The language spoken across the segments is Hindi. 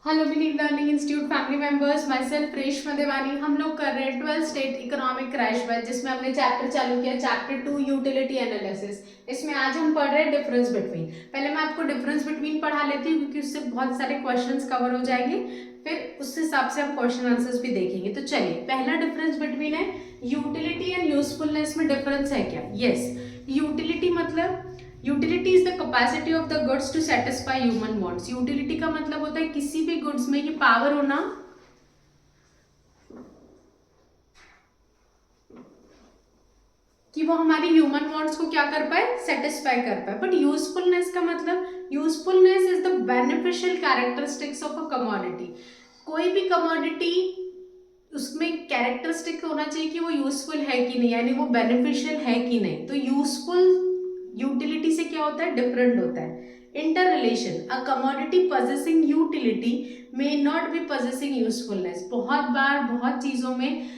Hello believe learning institute family members, my self Reshma देवानी। हम लोग कर रहे हैं 12th state economic crash batch, जिसमें हमने चैप्टर चालू किया चैप्टर 2 यूटिलिटी एनालिसिस। इसमें आज हम पढ़ रहे हैं डिफरेंस बिटवीन। पहले मैं आपको डिफरेंस बिटवीन पढ़ा लेती हूँ क्योंकि उससे बहुत सारे क्वेश्चंस कवर हो जाएंगे, फिर उस हिसाब से हम क्वेश्चन आंसर्स भी देखेंगे। तो चलिए, पहला डिफरेंस बिटवीन है यूटिलिटी एंड यूजफुलनेस में डिफरेंस है क्या? यस, यूटिलिटी मतलब utility is the capacity of the goods to satisfy human wants. Utility का मतलब होता है किसी भी गुड्स में ये पावर होना कि वो हमारी ह्यूमन वांट्स को क्या कर पाए, सेटिस्फाई कर पाए। बट यूजफुलनेस का मतलब, usefulness is the beneficial characteristics of a commodity. कोई भी कमोडिटी, उसमें कैरेक्टरिस्टिक होना चाहिए कि वो यूजफुल है कि नहीं, यानी वो बेनिफिशियल है कि नहीं। तो यूजफुल यूटिलिटी से क्या होता है, डिफरेंट होता है। Inter relation, a commodity possessing utility may not be possessing usefulness. बहुत बार बहुत चीजों में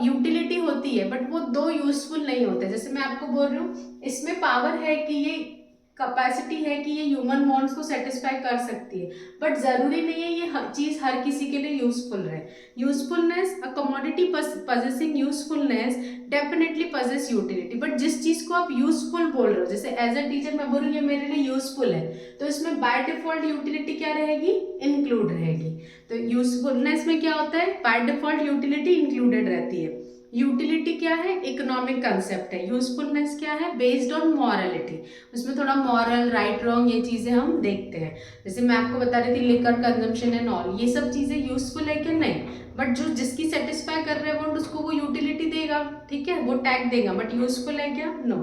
यूटिलिटी होती है बट वो दो यूजफुल नहीं होते। जैसे मैं आपको बोल रही हूँ, इसमें पावर है कि ये कैपेसिटी है कि ये ह्यूमन वांट्स को सेटिस्फाई कर सकती है, बट जरूरी नहीं है ये हर चीज हर किसी के लिए यूजफुल रहे। Usefulness, a commodity possessing usefulness definitely possess utility. But जिस चीज को आप यूजफुल बोल रहे हो, जैसे एज अ टीचर मैं बोल रही हूँ ये मेरे लिए यूजफुल है, तो इसमें बाय डिफॉल्ट यूटिलिटी क्या रहेगी, इंक्लूड रहेगी। तो यूजफुलनेस में क्या होता है, बाय डिफॉल्ट यूटिलिटी इंक्लूडेड रहती है। यूटिलिटी क्या है, इकोनॉमिक कंसेप्ट है। यूजफुलनेस क्या है, बेस्ड ऑन मॉरलिटी। उसमें थोड़ा मॉरल, राइट रॉन्ग, ये चीजें हम देखते हैं। जैसे मैं आपको बता रही थी लिकर कंजम्पशन एंड ऑल, ये सब चीजें यूजफुल है कि नहीं, बट जो जिसकी सेटिस्फाई कर रहे हैं वो उसको वो यूटिलिटी देगा, ठीक है, वो टैग देगा, बट यूजफुल है क्या, no.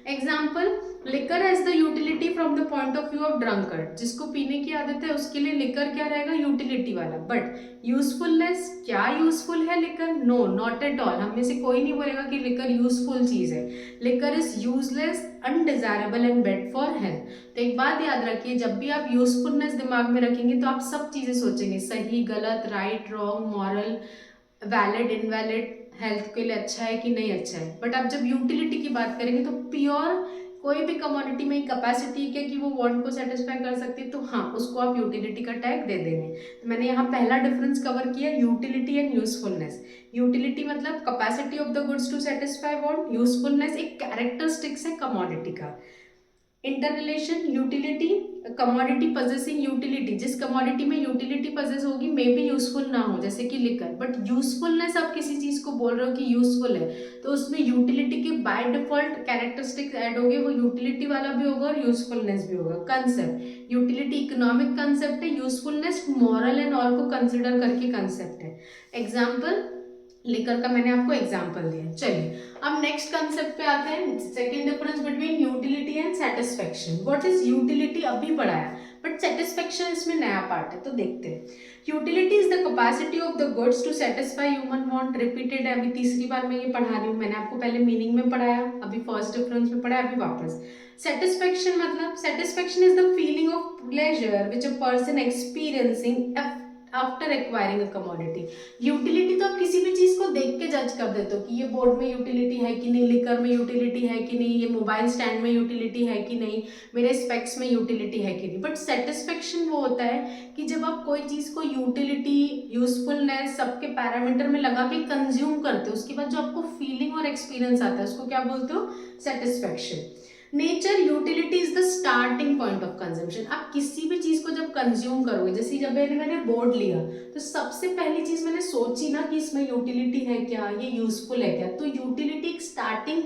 Example, liquor has the utility from the point of view of drunkard. जिसको पीने की आदत है उसके लिए लिकर क्या रहेगा, यूटिलिटी वाला। बट यूजफुलनेस, क्या यूजफुल है liquor, no, not at all. हम में से कोई नहीं बोलेगा कि लिकर यूजफुल चीज है। Liquor is useless, undesirable and bad for health. तो एक बात याद रखिए, जब भी आप यूजफुलनेस दिमाग में रखेंगे तो आप सब चीजें सोचेंगे, सही गलत, right wrong, moral, valid invalid, health के लिए अच्छा है कि नहीं अच्छा है। बट आप जब यूटिलिटी की बात करेंगे तो प्योर कोई भी कमोडिटी में कैपेसिटी है कि वो वांट को सेटिस्फाई कर सकती है, तो हाँ, उसको आप यूटिलिटी का टैग दे देंगे। तो मैंने यहाँ पहला डिफरेंस कवर किया, यूटिलिटी एंड यूजफुलनेस। यूटिलिटी मतलब capacity of the goods to satisfy want, usefulness एक कैरेक्टरिस्टिक्स है कमोडिटी का। Inter relation, utility, commodity possessing utility, जिस कमोडिटी में यूटिलिटी पोजेस होगी मे बी यूजफुल ना हो, जैसे कि लिकर। बट यूजफुलनेस, आप किसी चीज को बोल रहे हो कि यूजफुल है, तो उसमें यूटिलिटी के बाय डिफॉल्ट कैरेक्टरिस्टिक्स ऐड होंगे, वो यूटिलिटी वाला भी होगा और यूजफुलनेस भी होगा। कंसेप्ट, यूटिलिटी इकोनॉमिक कंसेप्ट है, यूजफुलनेस मॉरल एंड ऑल को कंसिडर करके कंसेप्ट है। एग्जाम्पल, लिकर का मैंने आपको एग्जाम्पल दिया। चलिए, अब नेक्स्ट कंसेप्ट पे आते हैं, second difference between utility and satisfaction. What is utility अभी पढ़ाया, बट सेटिस्फेक्शन इसमें नया पार्ट है, तो देखते हैं। Utility is the capacity of the goods to satisfy human want. Repeated है, अभी तीसरी बार मैं ये पढ़ा रही हूँ, मैंने आपको पहले मीनिंग में पढ़ाया, अभी फर्स्ट डिफरेंस में पढ़ाया, अभी वापस। सेटिस्फेक्शन मतलब, satisfaction is the feeling of pleasure which a person experiencing after acquiring a commodity. Utility तो आप किसी भी चीज को देख के जज कर देते हो कि ये बोर्ड में यूटिलिटी है कि नहीं, लिकर में यूटिलिटी है कि नहीं, ये मोबाइल स्टैंड में यूटिलिटी है कि नहीं, मेरे स्पेक्स में यूटिलिटी है कि नहीं। बट सेटिस्फेक्शन वो होता है कि जब आप कोई चीज को यूटिलिटी, यूजफुलनेस सबके पैरामीटर में लगा के कंज्यूम करते हो, उसके बाद जो आपको फीलिंग और एक्सपीरियंस आता है उसको क्या बोलते हो, satisfaction. Nature, utility is the starting point of consumption. आप किसी भी चीज को जब कंज्यूम करोगे, जैसे जब मैंने बोर्ड लिया तो सबसे पहली चीज मैंने सोची ना कि इसमें यूटिलिटी है क्या, ये यूजफुल है क्या। तो यूटिलिटी एक स्टार्टिंग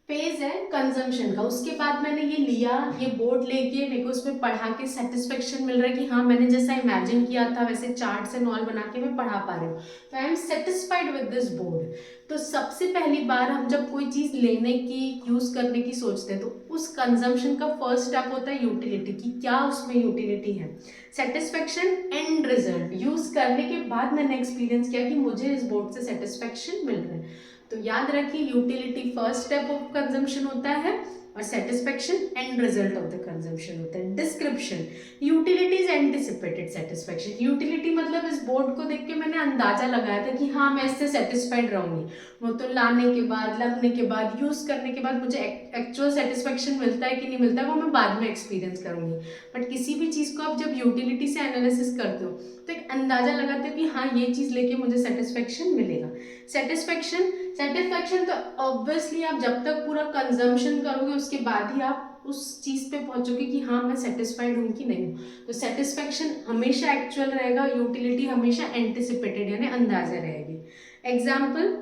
फेज है कंजम्पशन का। उसके बाद मैंने ये लिया, ये बोर्ड लेके मेरे को उसमें पढ़ा के सेटिस्फेक्शन मिल रहा है कि हाँ, मैंने जैसा इमेजिन किया था वैसे चार्ट्स एंड ऑल बना के मैं पढ़ा पा रही हूँ, तो I am satisfied with this board. तो सबसे पहली बार हम जब कोई चीज लेने की, यूज करने की सोचते हैं, तो उस कंजम्पशन का फर्स्ट स्टेप होता है यूटिलिटी, की क्या उसमें यूटिलिटी है। सेटिस्फेक्शन एंड रिजल्ट, यूज करने के बाद मैंने एक्सपीरियंस किया कि मुझे इस बोर्ड से सेटिस्फेक्शन मिल रहा है। तो याद रखिए, utility first step of consumption होता है और satisfaction and result of the consumption होता है। Description, utility is anticipated satisfaction. Utility मतलब इस बोर्ड को देख के मैंने अंदाजा लगाया था कि हाँ मैं इससे सेटिस्फाइड रहूंगी, वो तो लाने के बाद, लगने के बाद, यूज करने के बाद मुझे एक्चुअल सेटिस्फेक्शन मिलता है कि नहीं मिलता है वो मैं बाद में एक्सपीरियंस करूंगी। बट किसी भी चीज को आप जब यूटिलिटी से एनालिसिस करते हो तो एक अंदाजा लगाते हो कि हाँ ये चीज लेके मुझे सेटिस्फेक्शन मिलेगा। सेटिस्फेक्शन तो ऑब्वियसली आप जब तक पूरा कंजम्पशन करोगे उसके बाद ही आप उस चीज पे पहुंचोगे कि हाँ मैं सेटिस्फाइड हूँ कि नहीं हूँ। तो सेटिस्फेक्शन हमेशा एक्चुअल रहेगा, यूटिलिटी हमेशा एंटिसिपेटेड यानी अंदाजा रहेगी। Example,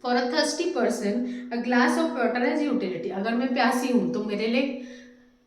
for a thirsty person a glass of water has utility. अगर मैं प्यासी हूँ तो मेरे लिए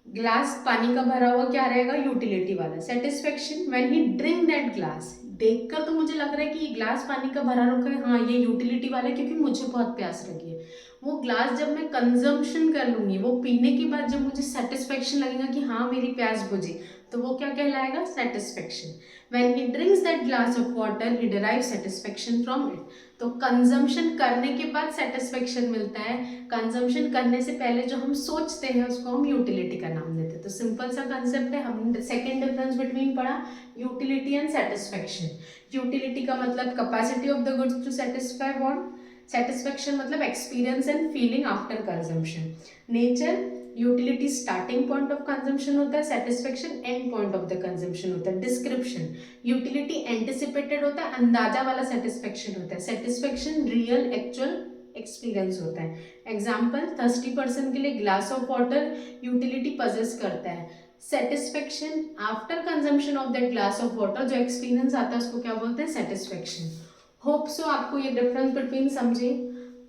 ग्लास पानी का भरा हुआ क्या रहेगा, यूटिलिटी वाला। Satisfaction, when he drink that glass, देखकर तो मुझे लग रहा है कि ये ग्लास पानी का भरा रखा है, हाँ ये यूटिलिटी वाला है क्योंकि मुझे बहुत प्यास लगी है। वो ग्लास जब मैं कंजम्पशन कर लूंगी, वो पीने के बाद जब मुझे सेटिस्फेक्शन लगेगा कि हाँ मेरी प्यास बुझी, तो वो क्या कहलाएगा, satisfaction. When he drinks that glass of water he derive satisfaction from it. तो कंजम्पशन करने के बाद सेटिस्फेक्शन मिलता है, कंजम्पशन करने से पहले जो हम सोचते हैं उसको हम यूटिलिटी का नाम देते हैं। तो सिंपल सा कंसेप्ट है। हम सेकेंड डिफरेंस बिटवीन पढ़ा यूटिलिटी एंड सेटिस्फेक्शन। यूटिलिटी का मतलब capacity of the goods to satisfy want, satisfaction मतलब experience and feeling after consumption. Nature, utility starting point of consumption होता है, satisfaction end point of the consumption होता है। डिस्क्रिप्शन, यूटिलिटी एंटिसिपेटेड होता है, अंदाजा वाला सेटिस्फेक्शन होता है। सेटिस्फेक्शन रियल एक्चुअल एक्सपीरियंस होता है। एग्जाम्पल, थर्स्टी पर्सन के लिए glass of water utility possess करता है। Satisfaction after consumption of that glass of water, जो एक्सपीरियंस आता है उसको क्या बोलते हैं, सेटिस्फेक्शन। होप सो आपको ये डिफरेंस बिटवीन समझे।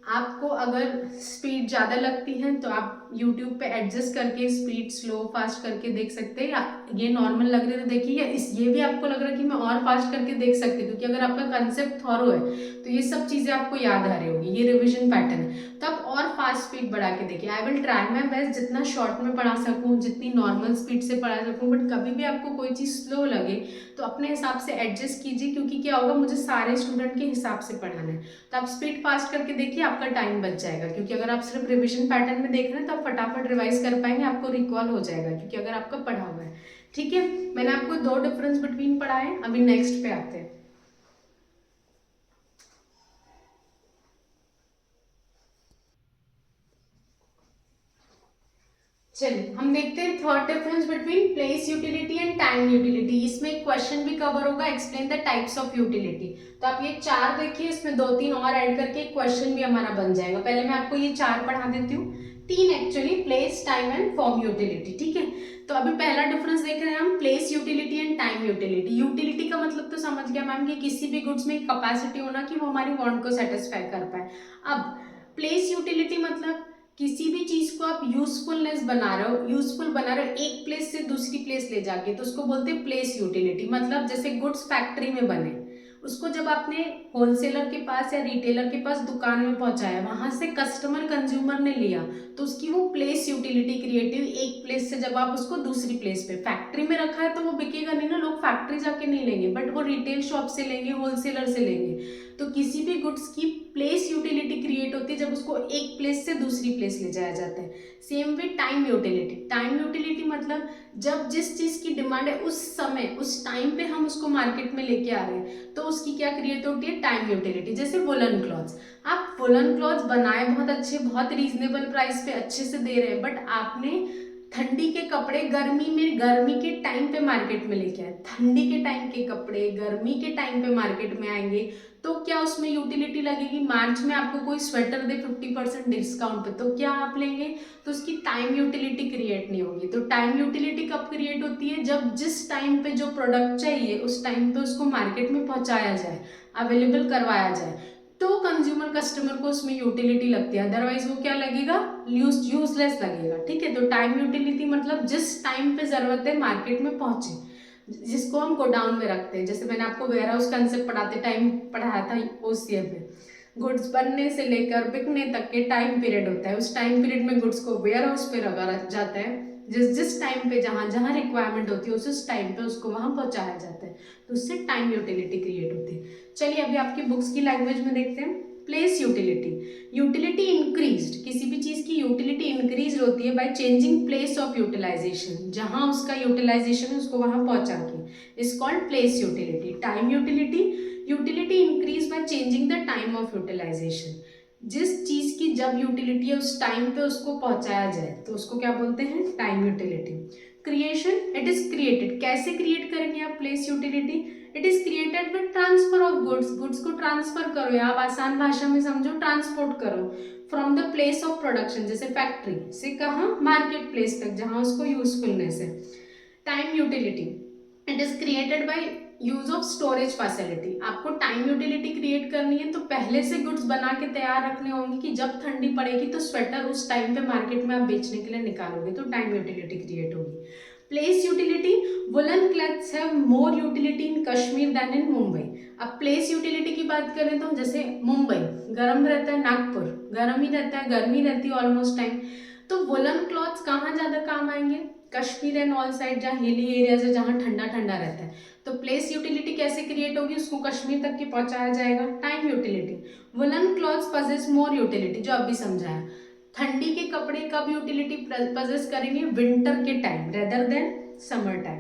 आपको अगर स्पीड ज़्यादा लगती है तो आप YouTube पे एडजस्ट करके स्पीड स्लो फास्ट करके देख सकते हैं, या ये नॉर्मल लग रहे तो देखिए, या ये भी आपको लग रहा है कि मैं और फास्ट करके देख सकती हूँ, क्योंकि अगर आपका कंसेप्ट थॉरो है तो ये सब चीज़ें आपको याद आ रही होगी, ये रिविजन पैटर्न है, तो आप और फास्ट स्पीड बढ़ा के देखिए। I will try my best जितना शॉर्ट में पढ़ा सकूँ, जितनी नॉर्मल स्पीड से पढ़ा सकूँ, बट कभी भी आपको कोई चीज़ स्लो लगे तो अपने हिसाब से एडजस्ट कीजिए, क्योंकि क्या होगा, मुझे सारे स्टूडेंट के हिसाब से पढ़ाना है। तो आप स्पीड फास्ट करके देखिए, आपका टाइम बच जाएगा, क्योंकि अगर आप सिर्फ रिविजन पैटर्न में देख रहे हैं तो आप फटाफट रिवाइज कर पाएंगे, आपको रिकॉल हो जाएगा, क्योंकि अगर आपका पढ़ा हुआ है। ठीक है, मैंने आपको दो डिफरेंस बिटवीन पढ़ा है, अभी नेक्स्ट पे आते हैं। चलिए हम देखते हैं third difference between place utility and time utility. इसमें एक क्वेश्चन भी कवर होगा, explain the types of utility. तो आप ये चार देखिए, इसमें दो तीन और ऐड करके एक क्वेश्चन भी हमारा बन जाएगा। पहले मैं आपको ये चार पढ़ा देती हूँ, तीन actually, place, time and form utility. ठीक है, तो अभी पहला डिफरेंस देख रहे हैं हम, place utility and time utility. Utility का मतलब तो समझ गया मैम कि किसी भी गुड्स में कैपेसिटी होना कि वो हमारी वांट को सेटिस्फाई कर पाए। अब प्लेस यूटिलिटी मतलब किसी भी चीज को आप यूजफुलनेस बना रहे हो, यूजफुल बना रहे हो एक प्लेस से दूसरी प्लेस ले जाके, तो उसको बोलते हैं प्लेस यूटिलिटी। मतलब जैसे गुड्स फैक्ट्री में बने, उसको जब आपने होलसेलर के पास या रिटेलर के पास दुकान में पहुंचाया, वहां से कस्टमर कंज्यूमर ने लिया, तो उसकी वो प्लेस यूटिलिटी क्रिएट हुई, एक प्लेस से जब आप उसको दूसरी प्लेस पे। फैक्ट्री में रखा है तो वो बिकेगा नहीं ना, लोग फैक्ट्री जाके नहीं लेंगे, बट वो रिटेल शॉप से लेंगे, होलसेलर से लेंगे। तो किसी भी गुड्स की प्लेस यूटिलिटी क्रिएट होती है जब उसको एक प्लेस से दूसरी प्लेस ले जाया जाता है। Same way time utility. Time utility मतलब जब जिस चीज की डिमांड है उस समय उस टाइम पे हम उसको मार्केट में लेके आ रहे हैं, तो उसकी क्या क्रिएट होती है, टाइम यूटिलिटी। जैसे वुलन क्लॉथ्स, आप वुलन क्लॉथ्स बनाए बहुत अच्छे, बहुत रीजनेबल प्राइस पे अच्छे से दे रहे हैं, बट आपने ठंडी के कपड़े गर्मी के टाइम पे मार्केट में लेके आए। ठंडी के टाइम के कपड़े गर्मी के टाइम पे मार्केट में आएंगे, तो क्या उसमें यूटिलिटी लगेगी। मार्च में आपको कोई स्वेटर दे 50% डिस्काउंट पे, तो क्या आप लेंगे, तो उसकी टाइम यूटिलिटी क्रिएट नहीं होगी। तो टाइम यूटिलिटी कब क्रिएट होती है, जब जिस टाइम पे जो प्रोडक्ट चाहिए उस टाइम पे उसको मार्केट में पहुंचाया जाए, अवेलेबल करवाया जाए, तो कंज्यूमर कस्टमर को उसमें यूटिलिटी लगती है, अदरवाइज वो क्या लगेगा, यूजलेस लगेगा। ठीक है, तो टाइम यूटिलिटी मतलब जिस टाइम पे जरूरत है मार्केट में पहुंचे, जिसको हम गोडाउन में रखते हैं। जैसे मैंने आपको वेयर हाउस कंसेप्ट पढ़ाते टाइम पढ़ाया था ओसीएफ में, गुड्स बनने से लेकर बिकने तक के टाइम पीरियड होता है, उस टाइम पीरियड में गुड्स को वेयर हाउस पे रखा जाता है, जिस टाइम पे जहाँ जहाँ रिक्वायरमेंट होती है उस टाइम पे उसको वहाँ पहुँचाया जाता है, तो उससे टाइम यूटिलिटी क्रिएट होती है। चलिए अभी आपकी बुक्स की लैंग्वेज में देखते हैं। प्लेस यूटिलिटी, यूटिलिटी इंक्रीज्ड, किसी भी चीज की यूटिलिटी इंक्रीज होती है by changing place of utilization, जहां उसका यूटिलाइजेशन है उसको वहां पहुंचा के, is called place utility. Time utility, utility increase by changing the time of utilization, जिस चीज की जब यूटिलिटी है उस टाइम पे उसको पहुंचाया जाए तो उसको क्या बोलते हैं, time utility. Creation, it is created, कैसे क्रिएट करेंगे आप place utility, it is created with transfer of goods, goods को ट्रांसफर करो या आप आसान भाषा में समझो ट्रांसपोर्ट करो, from the place of production, जैसे फैक्ट्री से कहाँ, मार्केट प्लेस तक जहां उसको यूजफुलनेस है। Time utility, it is created by use of storage facility, आपको टाइम यूटिलिटी क्रिएट करनी है तो पहले से गुड्स बना के तैयार रखने होंगे कि जब ठंडी पड़ेगी तो स्वेटर उस टाइम पे मार्केट में आप बेचने के लिए निकालोगे, तो टाइम यूटिलिटी क्रिएट होगी। Place utility, woollen clothes have more utility in Kashmir than in Mumbai. अब प्लेस यूटिलिटी की बात करें तो जैसे मुंबई गर्म रहता है, नागपुर गर्म ही रहता है, गर्मी रहती है ऑलमोस्ट टाइम, तो वुलन क्लॉथ्स कहाँ ज्यादा काम आएंगे, कश्मीर एंड ऑल साइड जहाँ हिली एरियाज है, जहाँ ठंडा ठंडा रहता है। तो प्लेस यूटिलिटी कैसे क्रिएट होगी, उसको कश्मीर तक के पहुंचाया जाएगा, time utility. Woollen clothes possess more utility, जो अभी समझाया, ठंडी के कपड़े कब यूटिलिटी पजेस करेंगे, विंटर के time rather than summer time.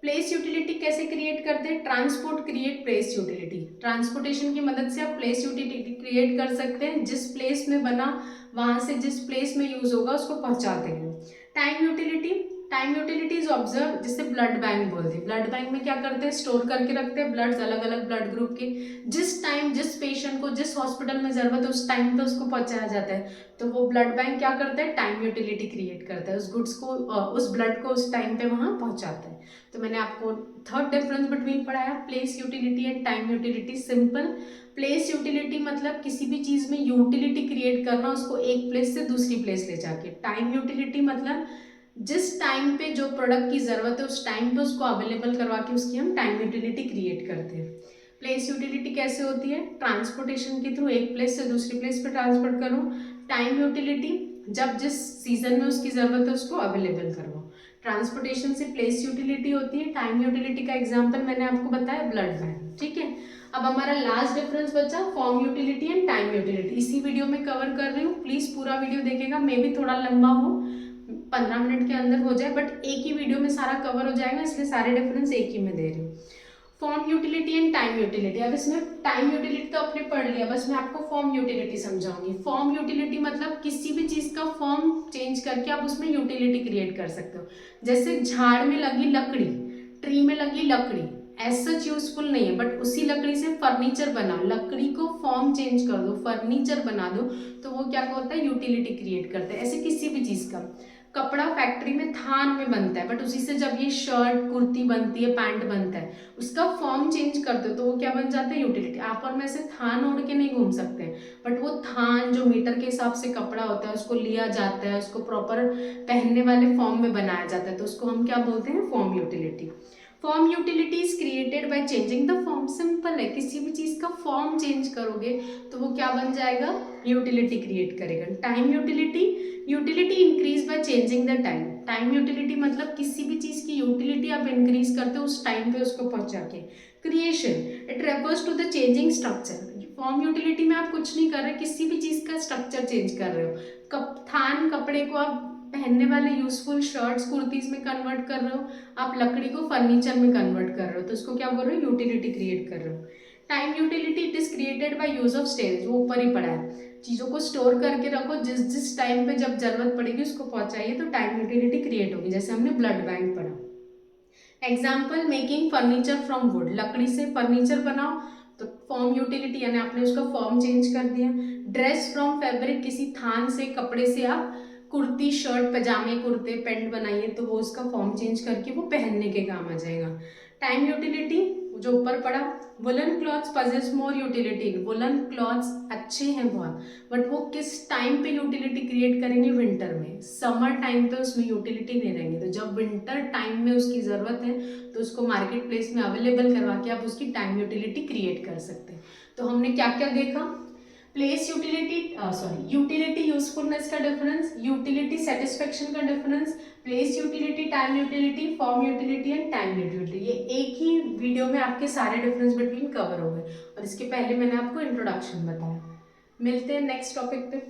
Place utility कैसे क्रिएट करते हैं, transport create place utility, transportation की मदद से आप प्लेस यूटिलिटी क्रिएट कर सकते हैं, जिस प्लेस में बना वहां से जिस प्लेस में यूज होगा उसको पहुंचाते हैं। Time utility, time utility is observe, जिससे ब्लड बैंक बोलते हैं, ब्लड बैंक में क्या करते हैं, स्टोर करके रखते हैं ब्लड्स अलग अलग ब्लड ग्रुप के, जिस टाइम जिस पेशेंट को जिस हॉस्पिटल में जरूरत है उस टाइम पे उसको पहुंचाया जाता है, तो वो ब्लड बैंक क्या करता है, टाइम यूटिलिटी क्रिएट करता है, उस गुड्स को उस ब्लड को उस टाइम पे वहां पहुंचाता है। तो मैंने आपको थर्ड डिफरेंस बिटवीन पढ़ाया, place utility and time utility. Simple, place utility मतलब किसी भी चीज में यूटिलिटी क्रिएट करना, उसको एक प्लेस से दूसरी प्लेस ले जाके। टाइम यूटिलिटी मतलब जिस टाइम पे जो प्रोडक्ट की जरूरत है उस टाइम पे उसको अवेलेबल करवा के उसकी हम टाइम यूटिलिटी क्रिएट करते हैं। प्लेस यूटिलिटी कैसे होती है, ट्रांसपोर्टेशन के थ्रू एक प्लेस से दूसरी प्लेस पे ट्रांसपोर्ट करो। टाइम यूटिलिटी जब जिस सीजन में उसकी जरूरत है उसको अवेलेबल करो। ट्रांसपोर्टेशन से प्लेस यूटिलिटी होती है। टाइम यूटिलिटी का एग्जांपल मैंने आपको बताया ब्लड बैंक, ठीक है। अब हमारा लास्ट डिफरेंस बचा form utility and time utility, इसी वीडियो में कवर कर रही हूँ, प्लीज पूरा वीडियो देखेगा, मे भी थोड़ा लंबा हो, 15 मिनट के अंदर हो जाए, बट एक ही वीडियो में सारा कवर हो जाएगा, इसलिए सारे डिफरेंस एक ही में दे रही हूँ। Form utility and time utility, अब इसमें टाइम यूटिलिटी तो आपने पढ़ लिया, बस मैं आपको फॉर्म यूटिलिटी समझाऊंगी। फॉर्म यूटिलिटी मतलब किसी भी चीज का फॉर्म चेंज करके आप उसमें यूटिलिटी क्रिएट कर सकते हो। जैसे झाड़ में लगी लकड़ी, ट्री में लगी लकड़ी एज सच यूजफुल नहीं है, बट उसी लकड़ी से फर्नीचर बनाओ, लकड़ी को फॉर्म चेंज कर दो, फर्नीचर बना दो, तो वो क्या होता है, यूटिलिटी क्रिएट करता है। ऐसे किसी भी चीज का, कपड़ा फैक्ट्री में थान में बनता है, बट उसी से जब ये शर्ट कुर्ती बनती है, पैंट बनता है, उसका फॉर्म चेंज कर दो तो वो क्या बन जाता है, यूटिलिटी। आप और मैं से थान ओढ़ के नहीं घूम सकते, बट वो थान जो मीटर के हिसाब से कपड़ा होता है उसको लिया जाता है, उसको प्रॉपर पहनने वाले फॉर्म में बनाया जाता है, तो उसको हम क्या बोलते हैं, form utility. Form utility is created by changing the form, simple है, किसी भी चीज का फॉर्म चेंज करोगे तो वो क्या बन जाएगा, यूटिलिटी क्रिएट करेगा। Time utility, utility increase by changing the time, time utility मतलब किसी भी चीज की यूटिलिटी आप इंक्रीज करते हो उस टाइम पे उसको पहुंचा के। Creation, it refers to the changing structure, form utility में आप कुछ नहीं कर रहे, किसी भी चीज का स्ट्रक्चर चेंज कर रहे हो, थान कपड़े को आप पहनने वाले यूजफुल शर्ट्स कुर्तीज में कन्वर्ट कर रहे हो, आप लकड़ी को फर्नीचर में कन्वर्ट कर रहे हो, तो इसको क्या बोल रहे हो, यूटिलिटी क्रिएट कर रहे हो। Time utility, it is created by use of storage, वो ऊपर ही पड़ा है, चीजों को स्टोर करके रखो, जिस जिस टाइम पे जब जरूरत पड़ेगी उसको पहुंचाइए, तो टाइम यूटिलिटी क्रिएट होगी, जैसे हमने ब्लड बैंक पढ़ा। Example, making furniture from would, लकड़ी से फर्नीचर बनाओ तो फॉर्म यूटिलिटी, यानी आपने उसका फॉर्म चेंज कर दिया। ड्रेस फ्रॉम फैब्रिक, किसी थान से कपड़े से आप कुर्ती शर्ट पजामे कुर्ते पैंट बनाइए तो वो उसका फॉर्म चेंज करके वो पहनने के काम आ जाएगा। टाइम यूटिलिटी जो ऊपर पड़ा, woollen clothes possess more utility, woollen clothes अच्छे हैं बहुत, बट वो किस टाइम पे यूटिलिटी क्रिएट करेंगे, विंटर में, समर टाइम पे उसमें यूटिलिटी नहीं रहेंगे, तो जब विंटर टाइम में उसकी ज़रूरत है तो उसको मार्केट प्लेस में अवेलेबल करवा के आप उसकी टाइम यूटिलिटी क्रिएट कर सकते हैं। तो हमने क्या क्या देखा, प्लेस यूटिलिटी यूटिलिटी यूजफुलनेस का डिफरेंस, यूटिलिटी सेटिस्फेक्शन का difference, place utility, time utility, form utility and time utility. ये एक ही वीडियो में आपके सारे डिफरेंस बिटवीन कवर हो गए और इसके पहले मैंने आपको इंट्रोडक्शन बताया। मिलते हैं नेक्स्ट टॉपिक पे।